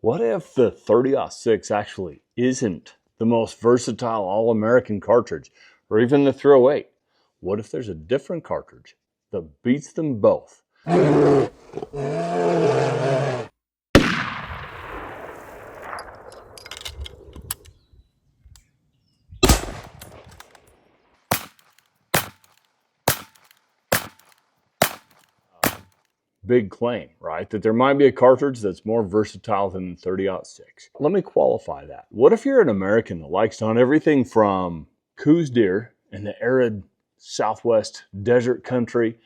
What if the 30-06 actually isn't the most versatile all-American cartridge, or even the 308? What if there's a different cartridge that beats them both? Big claim, right? That there might be a cartridge that's more versatile than the 30-06. Let me qualify that. What if you're an American that likes to hunt everything from Coues deer in the arid Southwest desert country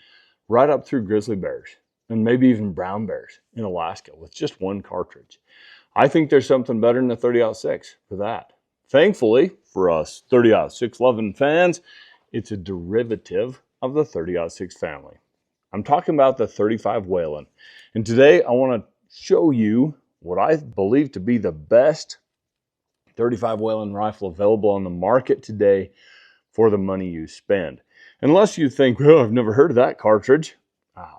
right up through grizzly bears and maybe even brown bears in Alaska with just one cartridge? I think there's something better than the 30-06 for that. Thankfully, for us 30-06 loving fans, it's a derivative of the 30-06 family. I'm talking about the 35 Whelen. And today I want to show you what I believe to be the best 35 Whelen rifle available on the market today for the money you spend. Unless you think, well, I've never heard of that cartridge.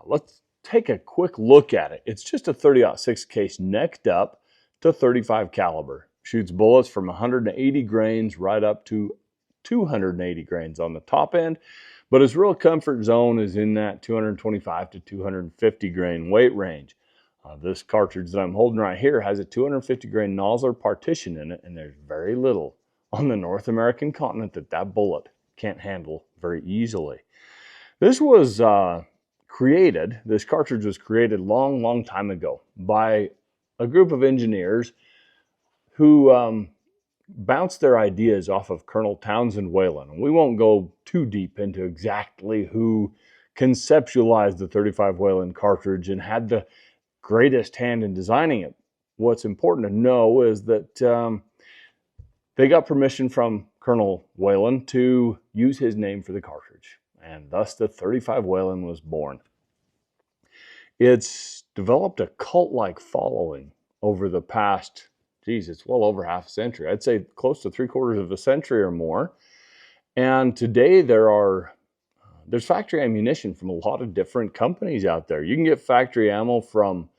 Let's take a quick look at it. It's just a 30-06 case necked up to 35 caliber. Shoots bullets from 180 grains right up to 280 grains on the top end. But his real comfort zone is in that 225 to 250 grain weight range. This cartridge that I'm holding right here has a 250 grain nozzler partition in it, and there's very little on the North American continent that bullet can't handle very easily. This was this cartridge was created long time ago by a group of engineers who bounced their ideas off of Colonel Townsend Whelen. And we won't go too deep into exactly who conceptualized the 35 Whelen cartridge and had the greatest hand in designing it. What's important to know is that they got permission from Colonel Whelen to use his name for the cartridge, and thus the 35 Whelen was born. It's developed a cult-like following over the past, it's well over half a century. I'd say close to 3/4 of a century or more. And today there's factory ammunition from a lot of different companies out there. You can get factory ammo from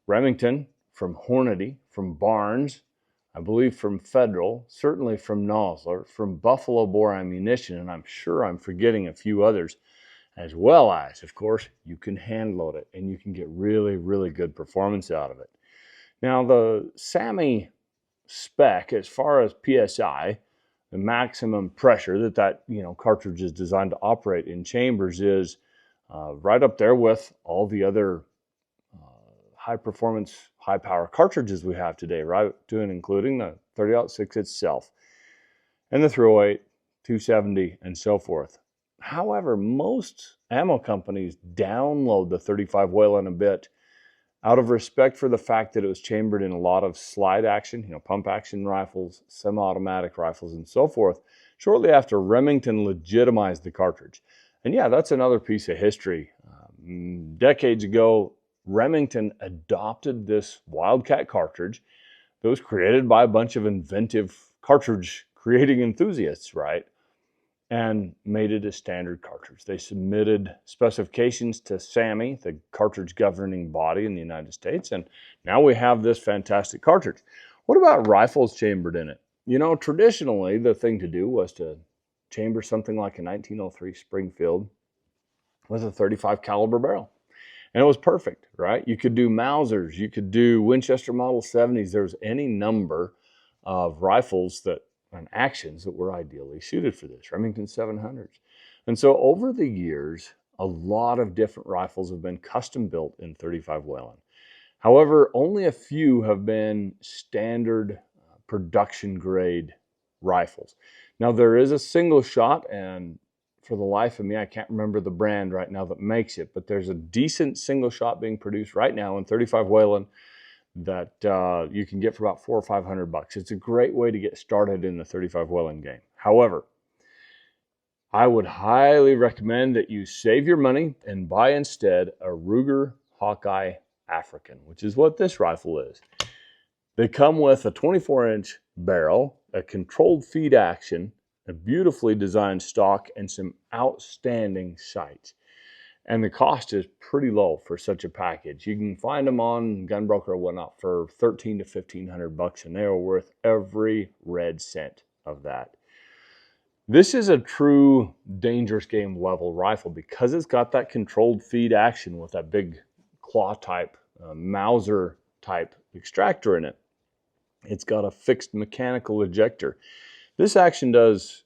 Remington, from Hornady, from Barnes, I believe from Federal, certainly from Nosler, from Buffalo Bore Ammunition, and I'm sure I'm forgetting a few others, as well as, of course, you can hand load it and you can get really good performance out of it. Now, the SAMI spec, as far as PSI, the maximum pressure that cartridge is designed to operate in chambers, is right up there with all the other high performance, high power cartridges we have today, right to and including the 30-06 itself and the 308, 270, and so forth. However, most ammo companies download the 35 Whelen a bit out of respect for the fact that it was chambered in a lot of slide action, pump action rifles, semi-automatic rifles, and so forth, shortly after Remington legitimized the cartridge. And yeah, that's another piece of history. Decades ago, Remington adopted this Wildcat cartridge that was created by a bunch of inventive cartridge creating enthusiasts, right? And made it a standard cartridge. They submitted specifications to SAMI, the cartridge governing body in the United States, and now we have this fantastic cartridge. What about rifles chambered in it? Traditionally, the thing to do was to chamber something like a 1903 Springfield with a 35 caliber barrel. And it was perfect, right? You could do Mausers, you could do Winchester Model 70s. There's any number of rifles and actions that were ideally suited for this, Remington 700s. And so over the years, a lot of different rifles have been custom built in 35 Whelen. However, only a few have been standard production grade rifles. Now, there is a single shot, and for the life of me, I can't remember the brand right now that makes it, but there's a decent single shot being produced right now in 35 Whelen that you can get for about $400 or $500. It's a great way to get started in the 35 Whelen game. However, I would highly recommend that you save your money and buy instead a Ruger Hawkeye African, which is what this rifle is. They come with a 24-inch barrel, a controlled feed action, a beautifully designed stock, and some outstanding sights. And the cost is pretty low for such a package. You can find them on Gunbroker or whatnot for $1,300 to $1,500, and they are worth every red cent of that. This is a true dangerous game level rifle because it's got that controlled feed action with that big claw type, Mauser type extractor in it. It's got a fixed mechanical ejector. This action does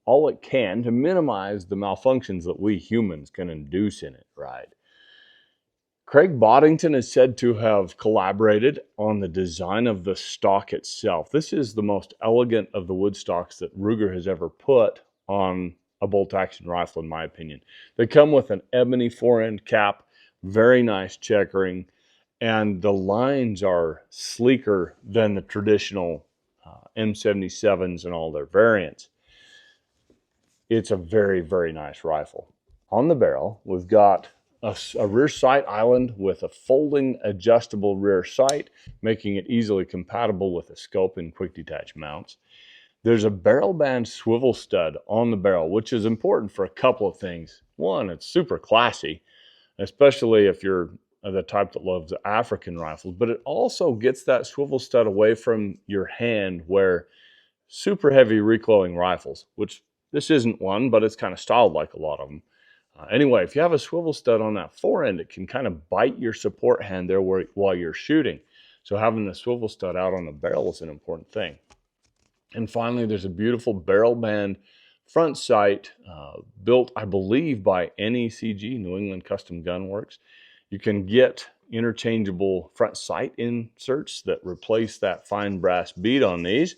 all it can to minimize the malfunctions that we humans can induce in it, right? Craig Boddington is said to have collaborated on the design of the stock itself. This is the most elegant of the wood stocks that Ruger has ever put on a bolt-action rifle, in my opinion. They come with an ebony fore-end cap, very nice checkering, and the lines are sleeker than the traditional M77s and all their variants. It's a very, very nice rifle. On the barrel, we've got a rear sight island with a folding adjustable rear sight, making it easily compatible with a scope and quick detach mounts. There's a barrel band swivel stud on the barrel, which is important for a couple of things. One, it's super classy, especially if you're the type that loves African rifles, but it also gets that swivel stud away from your hand where super heavy recoiling rifles, which this isn't one, but it's kind of styled like a lot of them. Anyway, if you have a swivel stud on that fore end, it can kind of bite your support hand there while you're shooting. So having the swivel stud out on the barrel is an important thing. And finally, there's a beautiful barrel band front sight built, I believe, by NECG, New England Custom Gun Works. You can get interchangeable front sight inserts that replace that fine brass bead on these.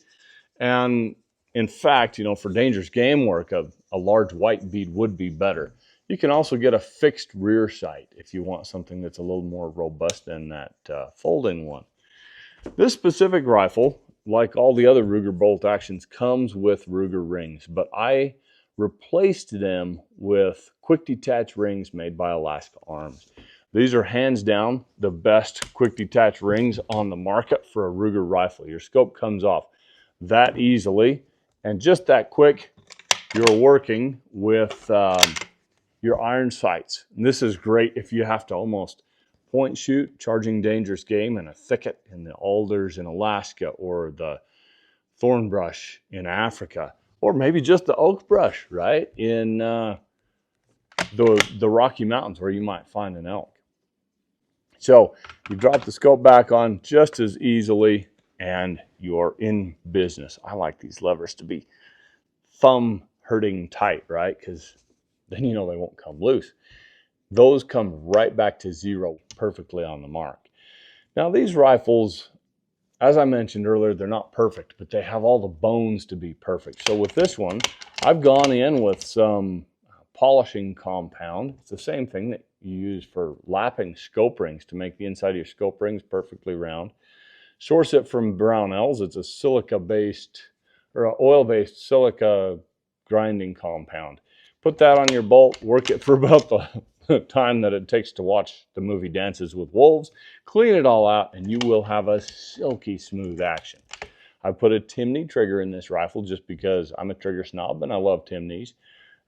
And in fact, for dangerous game work, a large white bead would be better. You can also get a fixed rear sight if you want something that's a little more robust than that folding one. This specific rifle, like all the other Ruger bolt actions, comes with Ruger rings, but I replaced them with quick detach rings made by Alaska Arms. These are hands down the best quick detach rings on the market for a Ruger rifle. Your scope comes off that easily and just that quick. You're working with your iron sights. And this is great if you have to almost point shoot, charging dangerous game in a thicket in the alders in Alaska or the thorn brush in Africa, or maybe just the oak brush, right, in the Rocky Mountains where you might find an elk. So you drop the scope back on just as easily and you're in business. I like these levers to be thumb hurting tight, right? Because then they won't come loose. Those come right back to zero, perfectly on the mark. Now these rifles, as I mentioned earlier, they're not perfect, but they have all the bones to be perfect. So with this one, I've gone in with some polishing compound. It's the same thing that you use for lapping scope rings to make the inside of your scope rings perfectly round. Source it from Brownells. It's a silica-based or an oil-based silica grinding compound. Put that on your bolt, work it for about the time that it takes to watch the movie Dances with Wolves, clean it all out, and you will have a silky smooth action. I put a Timney trigger in this rifle just because I'm a trigger snob and I love Timneys.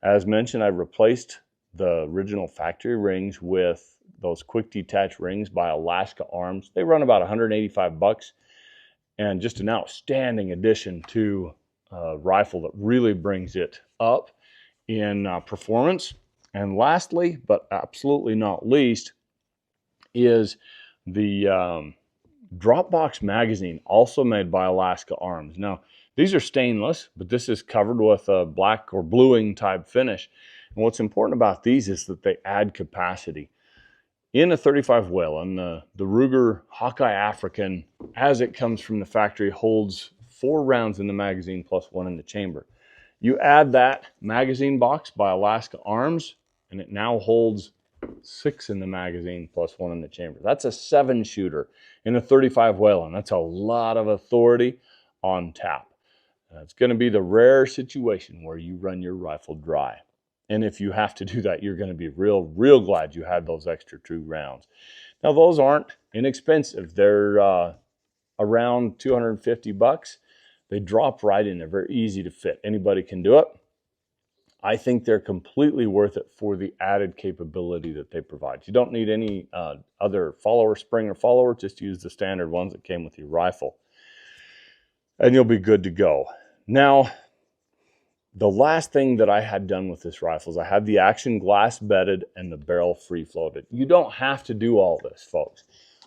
As mentioned, I replaced the original factory rings with those quick detach rings by Alaska Arms. They run about $185 and just an outstanding addition to a rifle that really brings it up in performance. And lastly, but absolutely not least, is the Dropbox magazine, also made by Alaska Arms. Now, these are stainless, but this is covered with a black or bluing type finish. And what's important about these is that they add capacity. In a 35 Whelen, the Ruger Hawkeye African, as it comes from the factory, holds 4 rounds in the magazine plus 1 in the chamber. You add that magazine box by Alaska Arms, and it now holds 6 in the magazine plus 1 in the chamber. That's a 7-shooter in a 35 Whelen. That's a lot of authority on tap. It's going to be the rare situation where you run your rifle dry. And if you have to do that, you're going to be real glad you had those extra 2 rounds. Now, those aren't inexpensive. They're around $250. They drop right in. They're very easy to fit. Anybody can do it. I think they're completely worth it for the added capability that they provide. You don't need any other follower, spring or follower. Just use the standard ones that came with your rifle, and you'll be good to go. Now, the last thing that I had done with this rifle is I had the action glass bedded and the barrel free floated. You don't have to do all this, folks.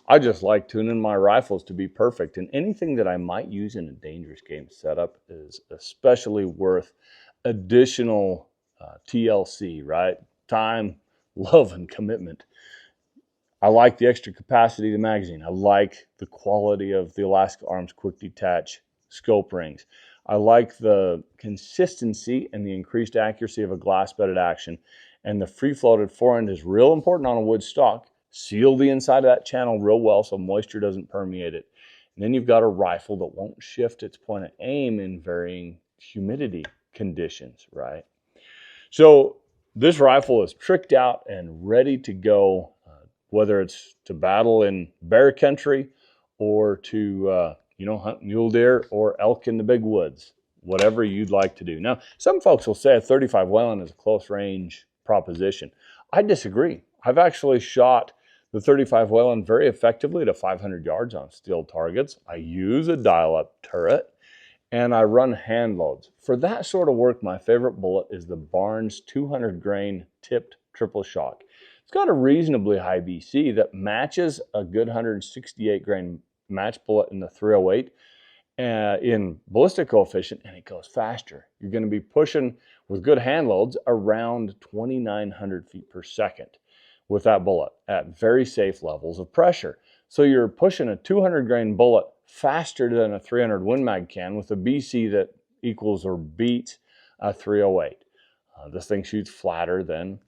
I just like tuning my rifles to be perfect, and anything that I might use in a dangerous game setup is especially worth additional TLC, right? Time, love, and commitment. I like the extra capacity of the magazine. I like the quality of the Alaska Arms quick detach scope rings. I like the consistency and the increased accuracy of a glass bedded action. And the free floated forend is real important on a wood stock. Seal the inside of that channel real well so moisture doesn't permeate it. And then you've got a rifle that won't shift its point of aim in varying humidity conditions, right? So this rifle is tricked out and ready to go, whether it's to battle in bear country or to hunt mule deer or elk in the big woods, whatever you'd like to do. Now, some folks will say a 35 Whelen is a close range proposition. I disagree. I've actually shot the 35 Whelen very effectively to 500 yards on steel targets. I use a dial-up turret, and I run hand loads. For that sort of work, my favorite bullet is the Barnes 200 grain tipped triple shock. It's got a reasonably high BC that matches a good 168 grain match bullet in the 308 in ballistic coefficient, and it goes faster. You're going to be pushing, with good hand loads, around 2,900 feet per second with that bullet at very safe levels of pressure. So you're pushing a 200 grain bullet faster than a 300 Win Mag can with a BC that equals or beats a 308. This thing shoots flatter than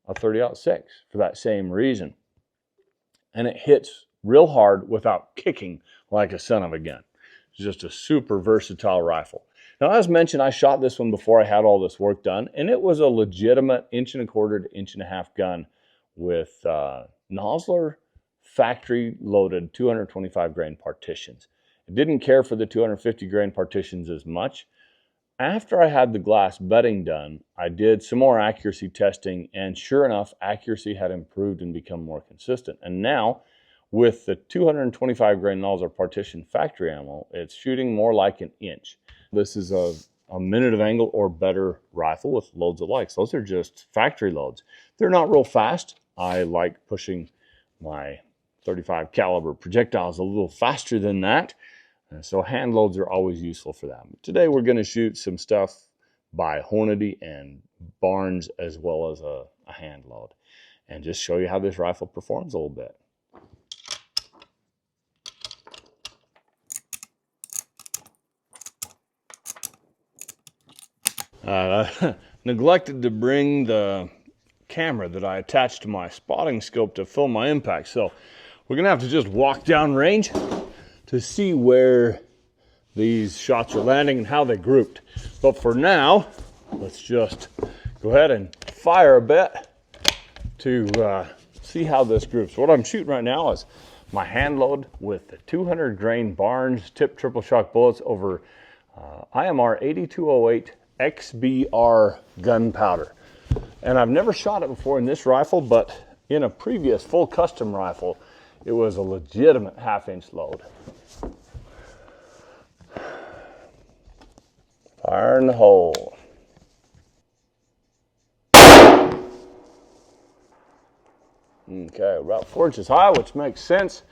a 30-06 for that same reason. And it hits real hard without kicking like a son of a gun. It's just a super versatile rifle. Now, as mentioned, I shot this one before I had all this work done, and it was a legitimate 1.25 to 1.5 gun with Nosler factory loaded 225 grain partitions. I didn't care for the 250 grain partitions as much. After I had the glass bedding done, I did some more accuracy testing, and sure enough, accuracy had improved and become more consistent. And now, with the 225 grain Nosler partition factory ammo, it's shooting more like an inch. This is a minute of angle or better rifle with loads of likes. Those are just factory loads. They're not real fast. I like pushing my 35 caliber projectiles a little faster than that. So hand loads are always useful for that. But today we're going to shoot some stuff by Hornady and Barnes as well as a hand load, and just show you how this rifle performs a little bit. Neglected to bring the camera that I attached to my spotting scope to film my impact, so we're gonna have to just walk down range to see where these shots are landing and how they grouped. But for now, let's just go ahead and fire a bit to see how this groups. What I'm shooting right now is my hand load with the 200 grain Barnes tip triple shock bullets over IMR 8208 XBR gunpowder. And I've never shot it before in this rifle, but in a previous full custom rifle, it was a legitimate 1/2 inch load. Fire in the hole. Okay, about 4 inches high, which makes sense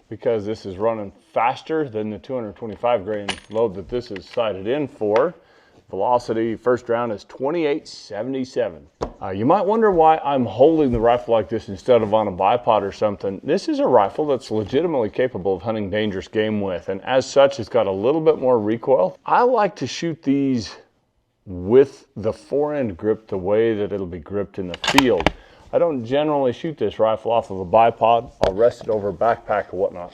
because this is running faster than the 225 grain load that this is sighted in for. Velocity first round is 28.77. You might wonder why I'm holding the rifle like this instead of on a bipod or something. This is a rifle that's legitimately capable of hunting dangerous game with, and as such, it's got a little bit more recoil. I like to shoot these with the forend grip the way that it'll be gripped in the field. I don't generally shoot this rifle off of a bipod. I'll rest it over a backpack or whatnot.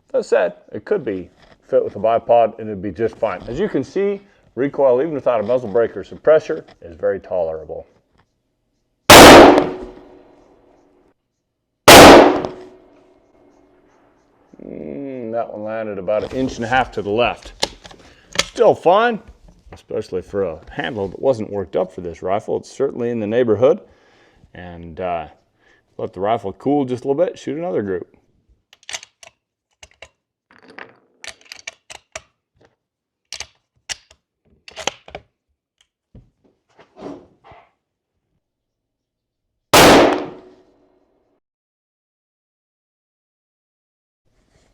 That said, it could be fit with a bipod and it'd be just fine. As you can see, recoil, even without a muzzle brake or suppressor, is very tolerable. That one landed about 1.5 inches to the left. Still fine. especially for a handle that wasn't worked up for this rifle. It's certainly in the neighborhood. And let the rifle cool just a little bit, shoot another group.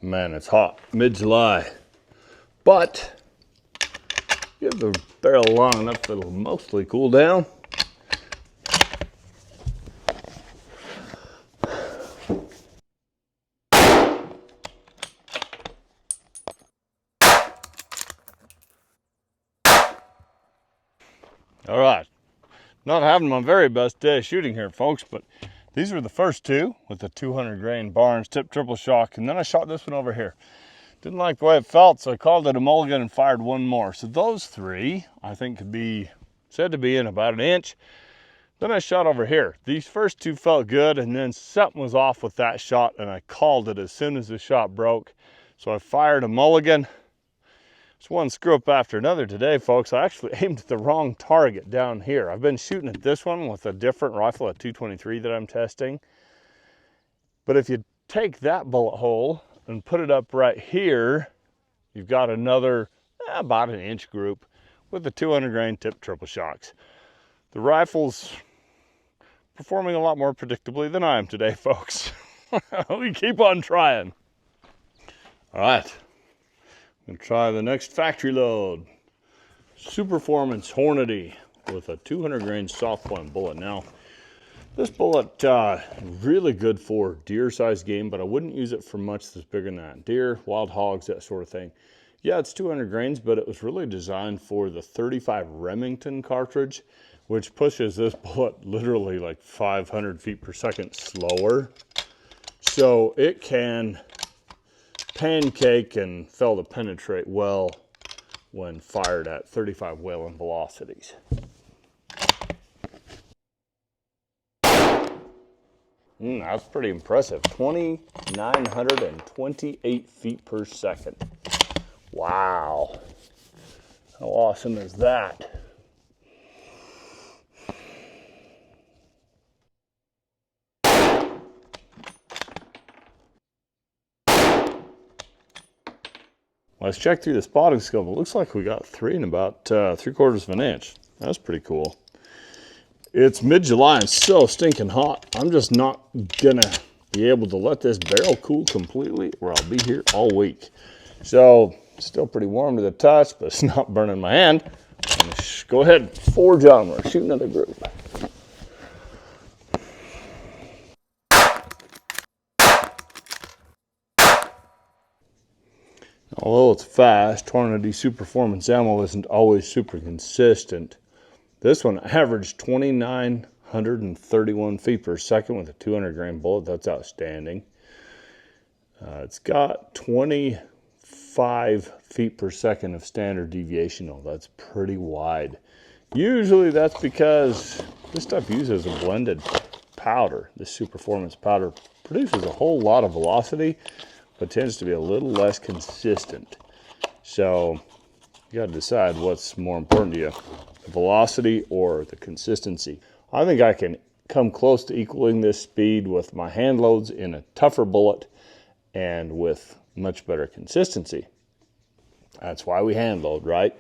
Man, it's hot, mid-July, but give the barrel long enough that it'll mostly cool down. All right, not having my very best day shooting here, folks, but these were the first two with the 200 grain Barnes tip triple shock, and then I shot this one over here. Didn't like the way it felt, so I called it a mulligan and fired one more. So those three, I think, could be said to be in about an inch. Then I shot over here. These first two felt good, and then something was off with that shot, and I called it as soon as the shot broke. So I fired a mulligan. It's one screw up after another today, folks. I actually aimed at the wrong target down here. I've been shooting at this one with a different rifle, a 223 that I'm testing. But if you take that bullet hole and put it up right here, you've got another about an inch group with the 200 grain tip triple shocks. The rifle's performing a lot more predictably than I am today, folks. We keep on trying. All right, I'm gonna try the next factory load. Superformance Hornady with a 200 grain soft point bullet. Now, this bullet, really good for deer sized game, but I wouldn't use it for much that's bigger than that. Deer, wild hogs, that sort of thing. Yeah, it's 200 grains, but it was really designed for the 35 Remington cartridge, which pushes this bullet literally like 500 feet per second slower. So it can pancake and fail to penetrate well when fired at 35 Whelen velocities. That's pretty impressive. 2,928 feet per second. Wow. How awesome is that? Let's check through the spotting scope. It looks like we got three in about 3/4 of an inch. That's pretty cool. It's mid-July and so stinking hot. I'm just not gonna be able to let this barrel cool completely or I'll be here all week. So, still pretty warm to the touch, but it's not burning my hand. I'm gonna go ahead and forge onward, shoot another group. Although it's fast, Hornady Superformance ammo isn't always super consistent. This one averaged 2,931 feet per second with a 200 grain bullet. That's outstanding. It's got 25 feet per second of standard deviation, though. That's pretty wide. Usually that's because this stuff uses a blended powder. This Superformance powder produces a whole lot of velocity, but tends to be a little less consistent. So you got to decide what's more important to you, the velocity or the consistency. I think I can come close to equaling this speed with my hand loads in a tougher bullet and with much better consistency. That's why we hand load, right?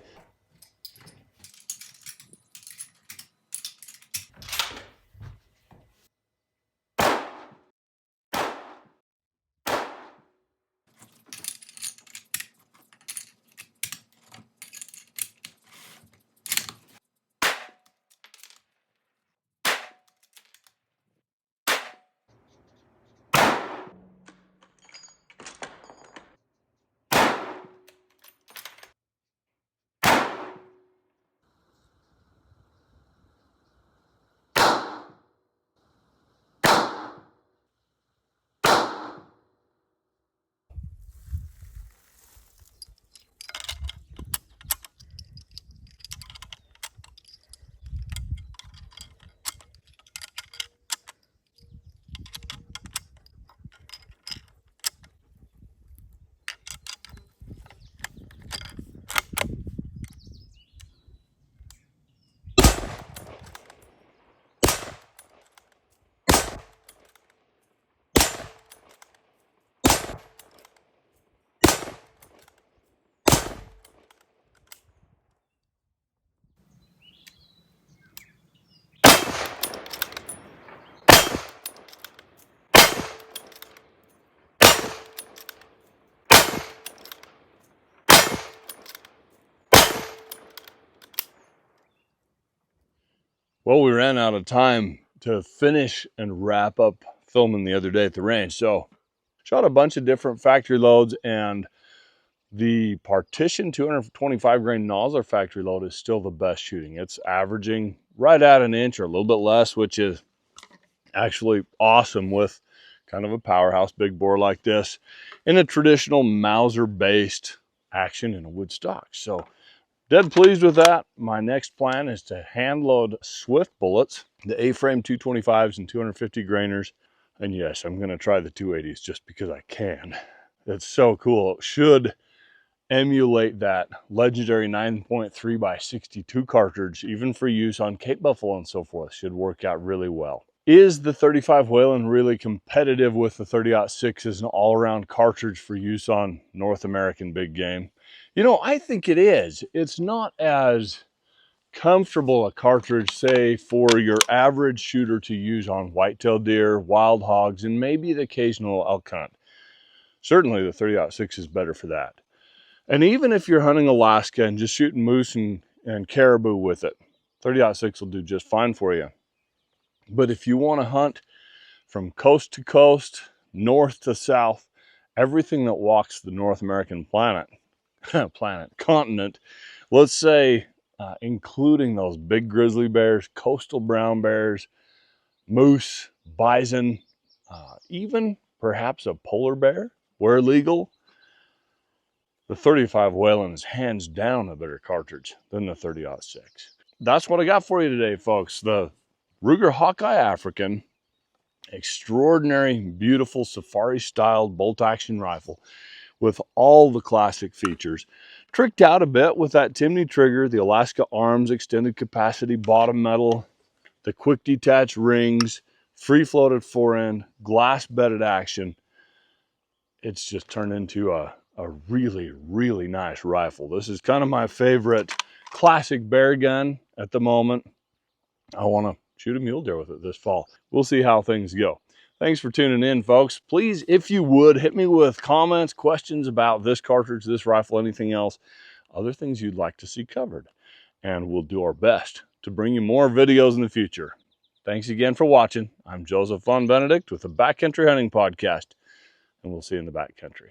Well, we ran out of time to finish and wrap up filming the other day at the range. So shot a bunch of different factory loads, and the Partition 225 grain Nosler factory load is still the best shooting. It's averaging right at an inch or a little bit less, which is actually awesome with kind of a powerhouse big bore like this in a traditional Mauser based action in a wood stock. So dead pleased with that. My next plan is to hand load Swift bullets, the A-frame 225s and 250 grainers. And yes, I'm going to try the 280s just because I can. It's so cool. It should emulate that legendary 9.3 by 62 cartridge, even for use on Cape Buffalo and so forth. Should work out really well. Is the 35 Whelen really competitive with the 30-06 as an all-around cartridge for use on North American big game? You know, I think it is. It's not as comfortable a cartridge, say, for your average shooter to use on whitetail deer, wild hogs, and maybe the occasional elk hunt. Certainly the 30-06 is better for that. And even if you're hunting Alaska and just shooting moose and caribou with it, 30-06 will do just fine for you. But if you want to hunt from coast to coast, north to south, everything that walks the North American continent, let's say, including those big grizzly bears, coastal brown bears, moose, bison, even perhaps a polar bear, where legal, the 35 Whelen is hands down a better cartridge than the 30-06. That's what I got for you today, folks. The Ruger Hawkeye African, extraordinary, beautiful safari-styled bolt-action rifle with all the classic features. Tricked out a bit with that Timney trigger, the Alaska arms, extended capacity bottom metal, the quick detach rings, free-floated fore-end, glass-bedded action. It's just turned into a really, really nice rifle. This is kind of my favorite classic bear gun at the moment. I want to shoot a mule deer with it this fall. We'll see how things go. Thanks for tuning in, folks. Please, if you would, hit me with comments, questions about this cartridge, this rifle, anything else, other things you'd like to see covered. And we'll do our best to bring you more videos in the future. Thanks again for watching. I'm Joseph Von Benedict with the Backcountry Hunting Podcast, and we'll see you in the backcountry.